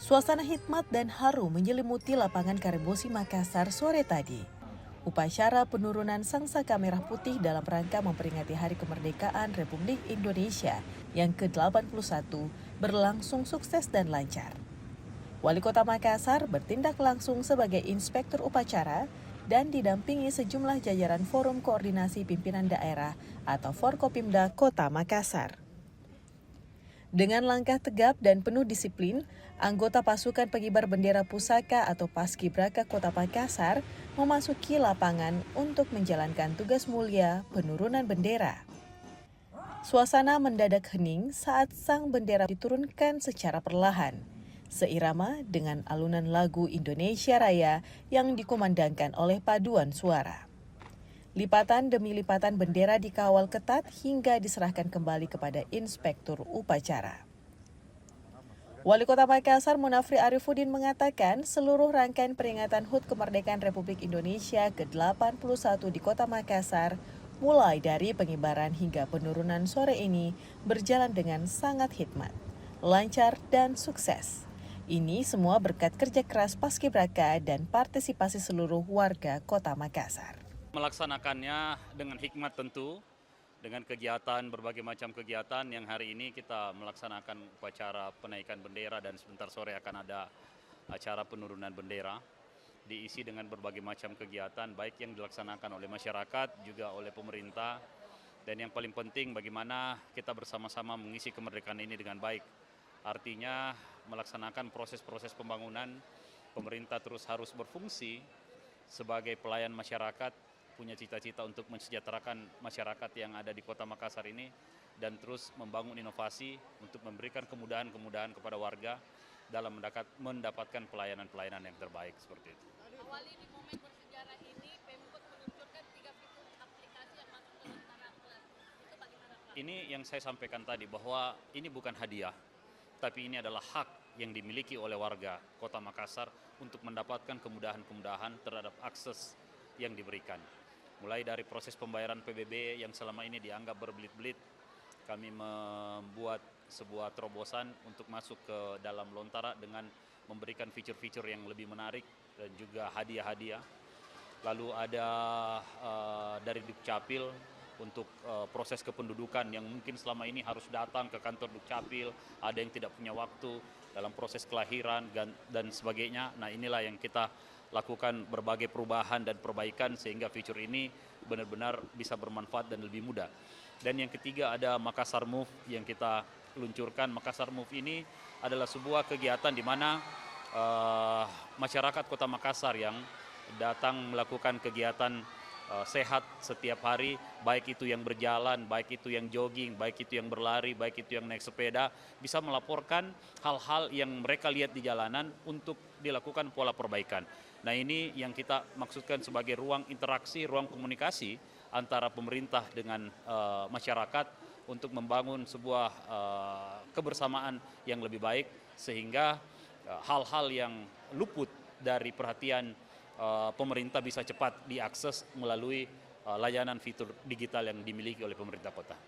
Suasana hikmat dan haru menyelimuti lapangan Karebosi Makassar sore tadi. Upacara penurunan sangsaka merah putih dalam rangka memperingati Hari Kemerdekaan Republik Indonesia yang ke-81 berlangsung sukses dan lancar. Wali Kota Makassar bertindak langsung sebagai inspektur upacara dan didampingi sejumlah jajaran Forum Koordinasi Pimpinan Daerah atau Forkopimda Kota Makassar. Dengan langkah tegap dan penuh disiplin, anggota pasukan pengibar bendera pusaka atau Paskibraka Kota Makassar memasuki lapangan untuk menjalankan tugas mulia penurunan bendera. Suasana mendadak hening saat sang bendera diturunkan secara perlahan, seirama dengan alunan lagu Indonesia Raya yang dikumandangkan oleh paduan suara. Lipatan demi lipatan bendera dikawal ketat hingga diserahkan kembali kepada inspektur upacara. Wali Kota Makassar Munafri Arifuddin mengatakan seluruh rangkaian peringatan HUT Kemerdekaan Republik Indonesia ke-81 di Kota Makassar, mulai dari pengibaran hingga penurunan sore ini berjalan dengan sangat hikmat, lancar dan sukses. Ini semua berkat kerja keras Paskibraka dan partisipasi seluruh warga Kota Makassar. Melaksanakannya dengan hikmat tentu, dengan kegiatan, berbagai macam kegiatan yang hari ini kita melaksanakan upacara penaikan bendera dan sebentar sore akan ada acara penurunan bendera. Diisi dengan berbagai macam kegiatan baik yang dilaksanakan oleh masyarakat juga oleh pemerintah. Dan yang paling penting bagaimana kita bersama-sama mengisi kemerdekaan ini dengan baik. Artinya melaksanakan proses-proses pembangunan, pemerintah terus harus berfungsi sebagai pelayan masyarakat, punya cita-cita untuk mensejahterakan masyarakat yang ada di Kota Makassar ini dan terus membangun inovasi untuk memberikan kemudahan-kemudahan kepada warga dalam mendapatkan pelayanan-pelayanan yang terbaik seperti itu. Awali di momen bersejarah ini, Pemkot meluncurkan 3 fitur aplikasi yang masuk ke Lontara Plus. Itu bagaimana Pak? Ini yang saya sampaikan tadi bahwa ini bukan hadiah, tapi ini adalah hak yang dimiliki oleh warga Kota Makassar untuk mendapatkan kemudahan-kemudahan terhadap akses yang diberikan. Mulai dari proses pembayaran PBB yang selama ini dianggap berbelit-belit, kami membuat sebuah terobosan untuk masuk ke dalam Lontara dengan memberikan fitur-fitur yang lebih menarik dan juga hadiah-hadiah. Lalu ada dari Dukcapil untuk proses kependudukan yang mungkin selama ini harus datang ke kantor Dukcapil, ada yang tidak punya waktu dalam proses kelahiran dan sebagainya. Nah, inilah yang kita lakukan berbagai perubahan dan perbaikan sehingga fitur ini benar-benar bisa bermanfaat dan lebih mudah. Dan yang ketiga ada Makassar Move yang kita luncurkan. Makassar Move ini adalah sebuah kegiatan di mana masyarakat Kota Makassar yang datang melakukan kegiatan sehat setiap hari, baik itu yang berjalan, baik itu yang jogging, baik itu yang berlari, baik itu yang naik sepeda, bisa melaporkan hal-hal yang mereka lihat di jalanan untuk dilakukan pola perbaikan. Nah, ini yang kita maksudkan sebagai ruang interaksi, ruang komunikasi antara pemerintah dengan masyarakat untuk membangun sebuah kebersamaan yang lebih baik sehingga hal-hal yang luput dari perhatian pemerintah bisa cepat diakses melalui layanan fitur digital yang dimiliki oleh pemerintah kota.